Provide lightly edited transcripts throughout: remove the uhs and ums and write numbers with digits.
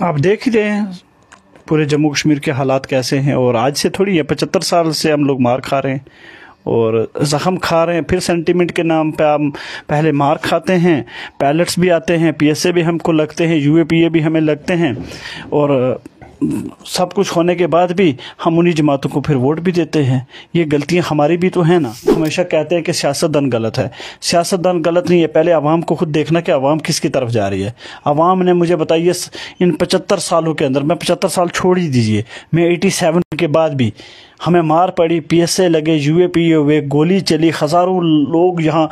آپ دیکھ ہی رہے ہیں پورے جموں کشمیر کے حالات کیسے ہیں، اور آج سے تھوڑی ہے، 75 سال سے ہم لوگ مار کھا رہے ہیں اور زخم کھا رہے ہیں، پھر سینٹیمنٹ کے نام پہ ہم پہلے مار کھاتے ہیں، پیلٹس بھی آتے ہیں، پی ایس اے بھی ہم کو لگتے ہیں، یو اے پی اے بھی ہمیں لگتے ہیں، اور سب کچھ ہونے کے بعد بھی ہم انہی جماعتوں کو پھر ووٹ بھی دیتے ہیں۔ یہ غلطیاں ہماری بھی تو ہیں نا۔ ہمیشہ کہتے ہیں کہ سیاستدان غلط ہے، سیاستدان غلط نہیں ہے، پہلے عوام کو خود دیکھنا کہ عوام کس کی طرف جا رہی ہے۔ عوام نے مجھے بتائیے ان 75 سالوں کے اندر، میں 75 سال چھوڑ ہی دیجئے، میں 87 کے بعد بھی ہمیں مار پڑی، پی ایس اے لگے، یو اے پی اے ہوئے، گولی چلی، ہزاروں لوگ یہاں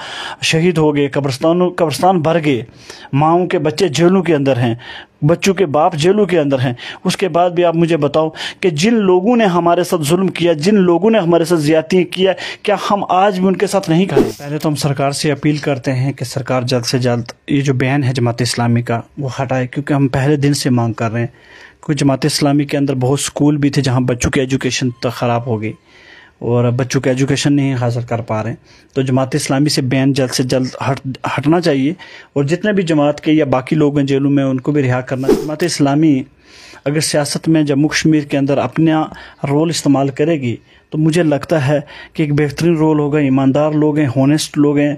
شہید ہو گئے، قبرستان بھر گئے، ماؤں کے بچے جیلوں کے اندر ہیں، بچوں کے باپ جیلوں کے اندر ہیں۔ اس کے بعد بھی آپ مجھے بتاؤ کہ جن لوگوں نے ہمارے ساتھ ظلم کیا، جن لوگوں نے ہمارے ساتھ زیادتی کیا، کیا ہم آج بھی ان کے ساتھ نہیں کھڑے؟ پہلے تو ہم سرکار سے اپیل کرتے ہیں کہ سرکار جلد سے جلد یہ جو بیان ہے جماعت اسلامی کا وہ ہٹائے، کیونکہ ہم پہلے دن سے مانگ کر رہے ہیں۔ کیونکہ جماعت اسلامی کے اندر بہت سکول بھی تھے جہاں بچوں کی ایجوکیشن تک خراب ہو گئی اور بچوں کی ایجوکیشن نہیں حاصل کر پا رہے ہیں، تو جماعت اسلامی سے بین جلد سے جلد ہٹنا چاہیے، اور جتنے بھی جماعت کے یا باقی لوگ ہیں جیلوں میں ان کو بھی رہا کرنا۔ جماعت اسلامی اگر سیاست میں جموں کشمیر کے اندر اپنا رول استعمال کرے گی تو مجھے لگتا ہے کہ ایک بہترین رول ہوگا، ایماندار لوگ ہیں، ہونسٹ لوگ ہیں،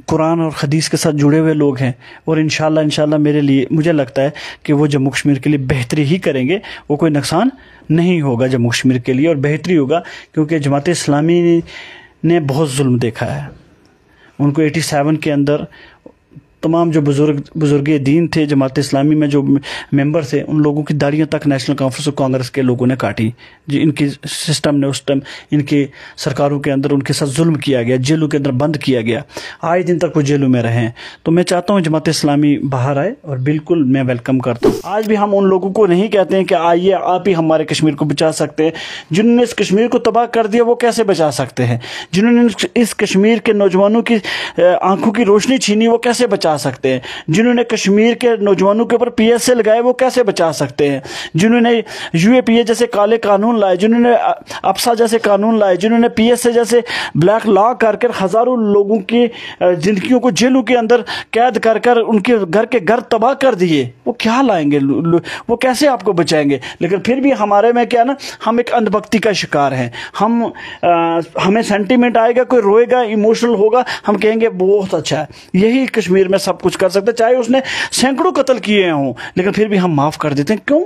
قرآن اور حدیث کے ساتھ جڑے ہوئے لوگ ہیں، اور انشاءاللہ مجھے لگتا ہے کہ وہ جموں کشمیر کے لیے بہتری ہی کریں گے، وہ کوئی نقصان نہیں ہوگا جموں کشمیر کے لیے، اور بہتری ہوگا، کیونکہ جماعت اسلامی نے بہت ظلم دیکھا ہے۔ ان کو 87 کے اندر تمام جو بزرگ دین تھے جماعت اسلامی میں، جو ممبر تھے، ان لوگوں کی داڑیاں تک نیشنل کانفرنس اور کانگریس کے لوگوں نے کاٹی، جی ان کی سسٹم نے اس ٹائم ان کی سرکاروں کے اندر ان کے ساتھ ظلم کیا گیا، جیلوں کے اندر بند کیا گیا، آج دن تک وہ جیلوں میں رہے ہیں۔ تو میں چاہتا ہوں جماعت اسلامی باہر آئے، اور بالکل میں ویلکم کرتا ہوں۔ آج بھی ہم ان لوگوں کو نہیں کہتے ہیں کہ آئیے آپ ہی ہمارے کشمیر کو بچا سکتے ہیں، جنہوں نے اس کشمیر کو تباہ کر دیا وہ کیسے بچا سکتے ہیں، جنہوں نے اس کشمیر کے نوجوانوں کی آنکھوں کی روشنی چھینی وہ کیسے بچا سکتے ہیں، جنہوں نے کشمیر کے نوجوانوں کے اوپر پی ایس اے لگائے وہ کیسے بچا سکتے ہیں، جنہوں نے یو اے پی اے جیسے کالے قانون لائے، جنہوں نے افسا جیسے قانون لائے، جنہوں نے پی ایس اے جیسے بلیک لا کر ہزاروں لوگوں کی زندگیوں کو جیلوں کے اندر قید کر ان کے گھر تباہ کر دیے، وہ کیا لائیں گے، وہ کیسے آپ کو بچائیں گے؟ لیکن پھر بھی ہمارے میں کیا نا، ہم ایک اندھ بھکتی کا شکار ہیں، ہمیں سینٹیمنٹ آئے گا، کوئی روئے گا، ایموشنل ہوگا، ہم کہیں گے بہت اچھا ہے، یہی کشمیر میں سب کچھ کر سکتے، چاہے اس نے سینکڑوں قتل کیے ہوں، لیکن پھر بھی ہم معاف کر دیتے ہیں۔ کیوں؟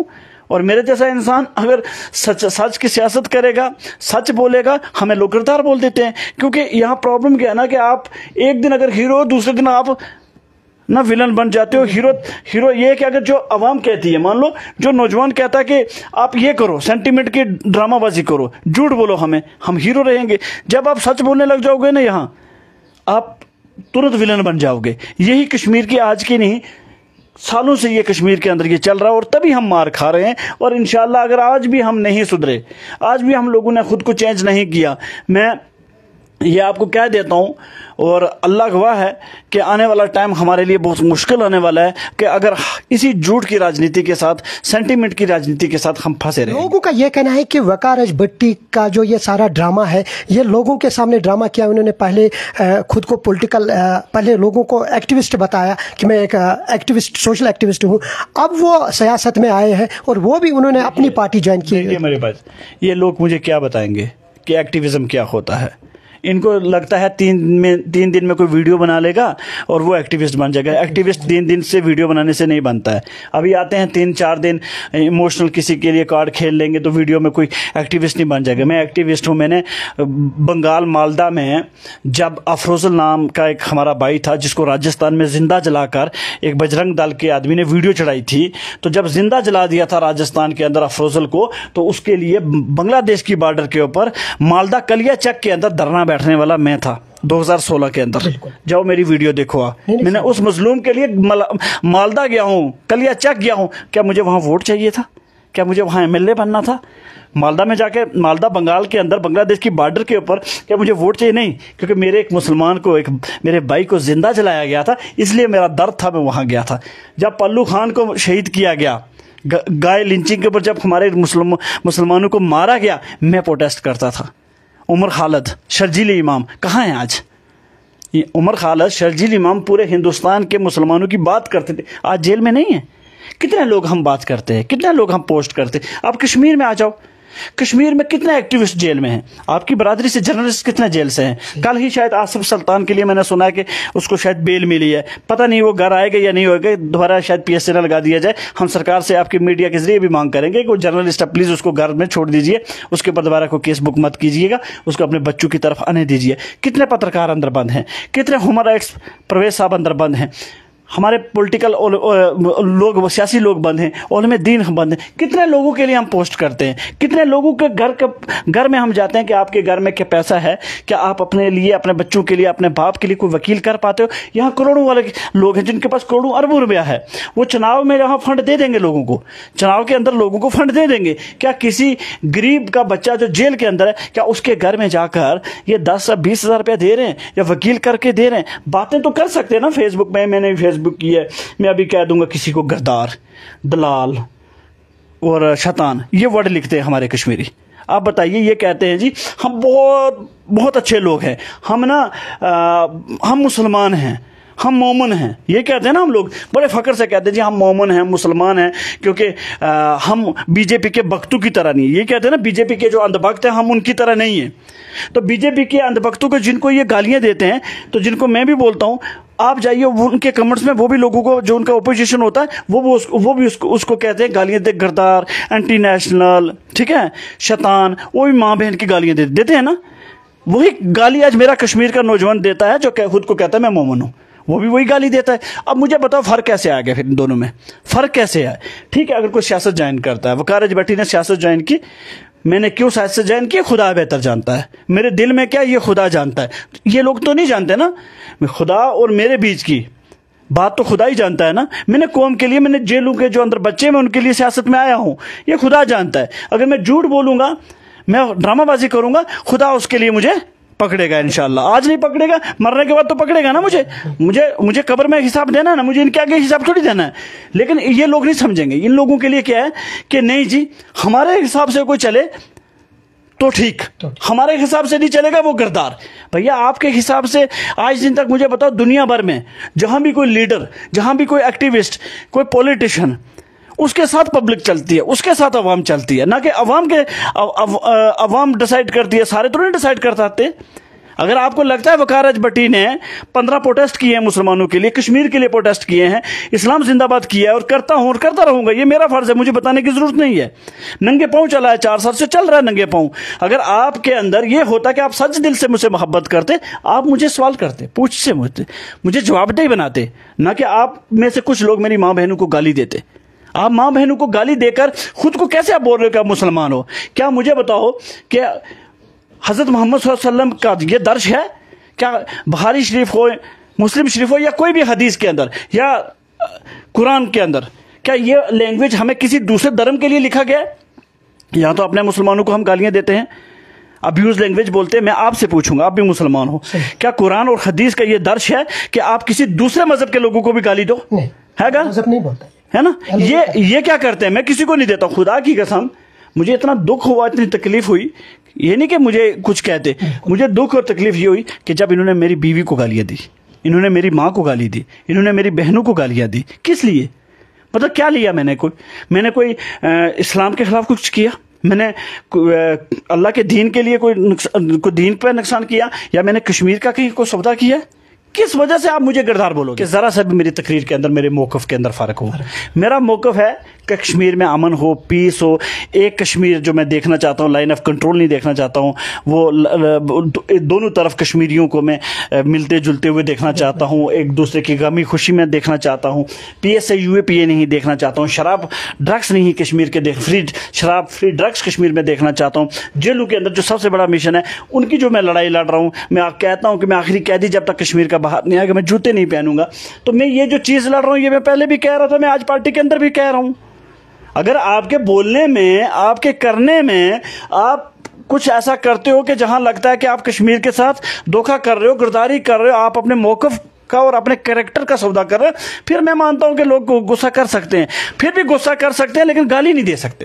اور میرے جیسا انسان اگر سچ کی سیاست کرے گا، سچ بولے گا، ہمیں لوگ غدار بول دیتے ہیں، کیونکہ یہاں پرابلم کیا ہے نا کہ آپ ایک دن اگر ہیرو، دوسرے دن آپ نہ ویلن بن جاتے ہو۔ ہیرو یہ ہے کہ اگر جو عوام کہتی ہے، مان لو جو نوجوان کہتا ہے کہ آپ یہ کرو، سینٹیمنٹ کی ڈرامہ بازی کرو، جھوٹ بولو، ہم ہیرو رہیں گے۔ جب آپ سچ بولنے لگ جاؤ گے نا، یہاں آپ ترنت ویلن بن جاؤ گے۔ یہی کشمیر کی آج کی نہیں، سالوں سے یہ کشمیر کے اندر یہ چل رہا ہے، اور تبھی ہم مار کھا رہے ہیں۔ اور انشاءاللہ اگر آج بھی ہم نہیں سدھرے، آج بھی ہم لوگوں نے خود کو چینج نہیں کیا، میں یہ آپ کو کہہ دیتا ہوں، اور اللہ گواہ ہے کہ آنے والا ٹائم ہمارے لیے بہت مشکل ہونے والا ہے، کہ اگر اسی جھوٹ کی راجنیتی کے ساتھ، سینٹیمنٹ کی راجنیتی کے ساتھ ہم پھنسے رہیں۔ لوگوں کا یہ کہنا ہے کہ وقار راج بھٹی کا جو یہ سارا ڈرامہ ہے، یہ لوگوں کے سامنے ڈرامہ کیا، انہوں نے پہلے خود کو پہلے لوگوں کو ایکٹیوسٹ بتایا کہ میں ایک ایکٹیوسٹ، سوشل ایکٹیوسٹ ہوں، اب وہ سیاست میں آئے ہیں اور وہ بھی انہوں نے اپنی پارٹی جوائن کی ہے۔ میرے پاس یہ لوگ مجھے کیا بتائیں گے کہ ایکٹیویزم کیا ہوتا ہے؟ ان کو لگتا ہے 3 دن میں کوئی ویڈیو بنا لے گا اور وہ ایکٹیوسٹ بن جائے گا۔ ایکٹیوسٹ 3 دن سے ویڈیو بنانے سے نہیں بنتا ہے۔ ابھی آتے ہیں 3-4 دن ایموشنل کسی کے لیے کارڈ کھیل لیں گے تو ویڈیو میں کوئی ایکٹیوسٹ نہیں بن جائے گا۔ میں ایکٹیوسٹ ہوں۔ میں نے بنگال مالدہ میں جب افروزل نام کا ایک ہمارا بھائی تھا جس کو راجستھان میں زندہ جلا کر ایک بجرنگ دل کے آدمی نے ویڈیو چڑھائی تھی، تو جب زندہ جلا دیا تھا راجستھان کے اندر افروزل کو، تو اس کے لیے بنگلہ دیش کی بارڈر کے اوپر مالدہ کلیا چک کے اندر دھرنا بیٹھنے والا میں تھا 2016 کے اندر۔ جاؤ میری ویڈیو دیکھو، میں نے اس مظلوم کے لیے مالدہ گیا ہوں، کلیا چک گیا ہوں۔ کیا مجھے وہاں ووٹ چاہیے تھا؟ کیا مجھے وہاں ایم ایل اے بننا تھا؟ مالدہ میں جا کے، مالدہ بنگال کے اندر بنگلہ دیش کی بارڈر کے اوپر، کیا مجھے ووٹ چاہیے؟ نہیں، کیونکہ میرے ایک مسلمان کو، ایک میرے بھائی کو زندہ جلایا گیا تھا، اس لیے میرا درد تھا، میں وہاں گیا تھا۔ جب پلو خان کو شہید کیا گیا، گائے لنچنگ کے اوپر جب ہمارے مسلمانوں کو مارا گیا، میں پروٹیسٹ کرتا تھا۔ عمر خالد، شرجیل امام کہاں ہیں آج؟ عمر خالد، شرجیل امام پورے ہندوستان کے مسلمانوں کی بات کرتے تھے، آج جیل میں نہیں ہیں۔ کتنے لوگ ہم بات کرتے ہیں, کتنے لوگ ہم پوسٹ کرتے ہیں. آپ کشمیر میں آ جاؤ, کشمیر میں کتنے ایکٹیوسٹ جیل میں ہیں, آپ کی برادری سے جرنلسٹ کتنے جیل سے ہیں. کل ہی شاید آصف سلطان کے لیے میں نے سنا ہے کہ اس کو شاید بیل ملی ہے, پتہ نہیں وہ گھر آئے گا یا نہیں ہوئے گا, دوبارہ شاید پی ایس سی نہ لگا دیا جائے. ہم سرکار سے آپ کی میڈیا کے ذریعے بھی مانگ کریں گے کہ وہ جرنلسٹ پلیز اس کو گھر میں چھوڑ دیجئے, اس کے اوپر دوبارہ کوئی کیس بک مت کیجیے گا, اس کو اپنے بچوں کی طرف آنے دیجیے. کتنے پترکار اندر بند ہیں, کتنے ہیومن رائٹس پرویز صاحب اندر بند ہیں, ہمارے پولیٹیکل لوگ, سیاسی لوگ بند ہیں, علماء دین بند ہیں. کتنے لوگوں کے لیے ہم پوسٹ کرتے ہیں, کتنے لوگوں کے گھر میں ہم جاتے ہیں کہ آپ کے گھر میں کیا پیسہ ہے, کیا آپ اپنے لیے, اپنے بچوں کے لیے, اپنے باپ کے لیے کوئی وکیل کر پاتے ہو. یہاں کروڑوں والے لوگ ہیں جن کے پاس کروڑوں اربوں روپیہ ہے, وہ چناؤ میں یہاں فنڈ دے دیں گے لوگوں کو, چناؤ کے اندر لوگوں کو فنڈ دے دیں گے. کیا کسی غریب کا بچہ جو جیل کے اندر ہے, کیا اس کے گھر میں جا کر یہ 10-20 ہزار روپیہ دے رہے ہیں یا وکیل کر کے دے رہے ہیں؟ باتیں تو کر سکتے ہیں نا فیس بک میں, میں نے فیس بک کی ہے, میں ابھی کہہ دوں گا کسی کو غدار, دلال اور شیطان, یہ ورڈ لکھتے ہیں ہمارے کشمیری. آپ بتائیے, یہ کہتے ہیں جی ہم بہت اچھے لوگ ہیں, ہم نا ہم مسلمان ہیں, ہم مومن ہیں. یہ کہتے ہیں نا ہم لوگ, بڑے فخر سے کہتے ہیں جی ہم مومن ہیں, مسلمان ہیں, کیونکہ ہم بی جے پی کے بختوں کی طرح نہیں. یہ کہتے ہیں نا بی جے پی کے جو اندھ بخت ہیں ہم ان کی طرح نہیں ہیں. تو بی جے پی کے اندھ بختوں کو جن کو یہ گالیاں دیتے ہیں, تو جن کو میں بھی بولتا ہوں, آپ جائیے ان کے کمنٹس میں, وہ بھی لوگوں کو جو ان کا اپوزیشن ہوتا ہے وہ بھی اس کو کہتے ہیں گالیاں دے, غدار, اینٹی نیشنل, ٹھیک ہے, شیطان. وہ بھی ماں بہن کی گالیاں دیتے ہیں نا. وہی گالی آج میرا کشمیر کا نوجوان دیتا ہے جو خود کو کہتا ہے میں مومن ہوں, وہ بھی وہی گالی دیتا ہے. اب مجھے بتاؤ فرق کیسے آ گیا پھر ان دونوں میں, فرق کیسے ہے؟ ٹھیک ہے, اگر کوئی سیاست جوائن کرتا ہے, وقار راج بھٹی نے سیاست جوائن کی, میں نے کیوں سیاست جوائن کی, خدا بہتر جانتا ہے. میرے دل میں کیا, یہ خدا جانتا ہے. یہ لوگ تو نہیں جانتے نا, خدا اور میرے بیچ کی بات تو خدا ہی جانتا ہے نا. میں نے قوم کے لیے, میں نے جیلوں کے جو اندر بچے میں ان کے لیے سیاست میں آیا ہوں, یہ خدا جانتا ہے. اگر میں جھوٹ بولوں گا, میں ڈرامہ بازی کروں گا, خدا اس کے لیے مجھے پکڑے گا انشاءاللہ. آج نہیں پکڑے گا, مرنے کے بعد تو پکڑے گا نا مجھے قبر میں حساب دینا ہے نا, مجھے ان کے آگے حساب تھوڑی دینا ہے. لیکن یہ لوگ نہیں سمجھیں گے. ان لوگوں کے لیے کیا ہے کہ نہیں جی ہمارے حساب سے کوئی چلے تو ٹھیک, ہمارے حساب سے نہیں چلے گا وہ غدار. بھیا آپ کے حساب سے آج دن تک مجھے بتاؤ, دنیا بھر میں جہاں بھی کوئی لیڈر, جہاں بھی کوئی ایکٹیوسٹ, کوئی پولیٹیشین, اس کے ساتھ پبلک چلتی ہے, اس کے ساتھ عوام چلتی ہے, نہ کہ عوام ڈیسائیڈ کرتی ہے. سارے تو نہیں ڈیسائیڈ کرتے. اگر آپ کو لگتا ہے وقار راج بھٹی نے 15 پروٹیسٹ کیے ہیں مسلمانوں کے لیے, کشمیر کے لیے پروٹیسٹ کیے ہیں, اسلام زندہ باد کیا ہے, اور کرتا ہوں اور کرتا رہوں گا, یہ میرا فرض ہے, مجھے بتانے کی ضرورت نہیں ہے. ننگے پاؤں چلا ہے, 4 سال سے چل رہا ہے ننگے پاؤں. اگر آپ کے اندر یہ ہوتا کہ آپ سچ دل سے مجھ سے محبت کرتے, آپ مجھے سوال کرتے, پوچھ سے مجھے جواب دہ بناتے, نہ کہ آپ میں سے کچھ لوگ میری ماں بہنوں کو گالی دیتے. آپ ماں بہنوں کو گالی دے کر خود کو کیسے آپ بول رہے ہو کہ آپ مسلمان ہو؟ کیا مجھے بتاؤ کہ حضرت محمد صلی اللہ علیہ وسلم کا یہ درج ہے کیا؟ بخاری شریف ہو, مسلم شریف ہو, یا کوئی بھی حدیث کے اندر یا قرآن کے اندر, کیا یہ لینگویج ہمیں کسی دوسرے دھرم کے لیے لکھا گیا ہے؟ یا تو اپنے مسلمانوں کو ہم گالیاں دیتے ہیں, ابیوز لینگویج بولتے ہیں. میں آپ سے پوچھوں گا, آپ بھی مسلمان ہو, کیا قرآن اور حدیث کا یہ درج ہے کہ آپ کسی دوسرے مذہب کے لوگوں کو بھی گالی دو؟ ہے گا, مذہب نہیں بولتا ہے نا. یہ کیا کرتے ہیں, میں کسی کو نہیں دیتا. خدا کی قسم مجھے اتنا دکھ ہوا, اتنی تکلیف ہوئی, یہ نہیں کہ مجھے کچھ کہتے, مجھے دکھ اور تکلیف یہ ہوئی کہ جب انہوں نے میری بیوی کو گالیاں دی, انہوں نے میری ماں کو گالی دی, انہوں نے میری بہنوں کو گالیاں دی. کس لیے؟ مطلب کیا لیا میں نے کوئی اسلام کے خلاف کچھ کیا؟ میں نے اللہ کے دین کے لیے کوئی دین پہ نقصان کیا؟ یا میں نے کشمیر کا کہیں کوئی سودا کیا؟ کس وجہ سے آپ مجھے غدار بولو گے؟ ذرا سا بھی میری تقریر کے اندر, میرے موقف کے اندر فرق ہو. میرا موقف ہے کہ کشمیر میں امن ہو, پیس ہو. ایک کشمیر جو میں دیکھنا چاہتا ہوں, لائن آف کنٹرول نہیں دیکھنا چاہتا ہوں, وہ دونوں طرف کشمیریوں کو میں ملتے جلتے ہوئے دیکھنا چاہتا ہوں, ایک دوسرے کی غمی خوشی میں دیکھنا چاہتا ہوں. پی ایس اے, یو اے پی اے نہیں دیکھنا چاہتا ہوں. شراب ڈرگس نہیں کشمیر کے فری ڈرگس کشمیر میں دیکھنا چاہتا ہوں. جیلوں کے اندر جو سب سے بڑا مشن ہے, ان کی جو میں لڑائی لڑ رہا ہوں, میں کہتا ہوں کہ میں آخری قیدی جب تک کشمیر کا باہر نہیں آئے گا میں جوتے نہیں پہنوں گا. تو میں یہ جو چیز لڑ رہا ہوں, یہ میں پہلے بھی کہہ رہا تھا, میں آج پارٹی کے اندر بھی کہہ رہا ہوں. اگر آپ کے بولنے میں, آپ کے کرنے میں آپ کچھ ایسا کرتے ہو کہ جہاں لگتا ہے کہ آپ کشمیر کے ساتھ دھوکہ کر رہے ہو, غداری کر رہے ہو, آپ اپنے موقف کا اور اپنے کریکٹر کا سودا کر رہے ہیں, پھر میں مانتا ہوں کہ لوگ غصہ کر سکتے ہیں, پھر بھی غصہ کر سکتے ہیں, لیکن گالی نہیں دے سکتے.